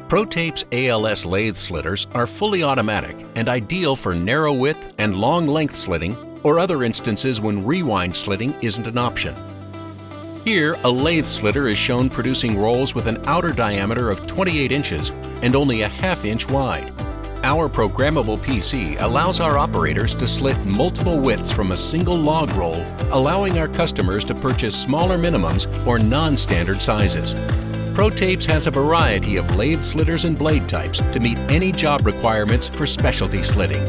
ProTape's ALS lathe slitters are fully automatic and ideal for narrow width and long length slitting or other instances when rewind slitting isn't an option. Here, a lathe slitter is shown producing rolls with an outer diameter of 28 inches and only a ½ inch wide. Our programmable PC allows our operators to slit multiple widths from a single log roll, allowing our customers to purchase smaller minimums or non-standard sizes. ProTapes has a variety of lathe slitters and blade types to meet any job requirements for specialty slitting.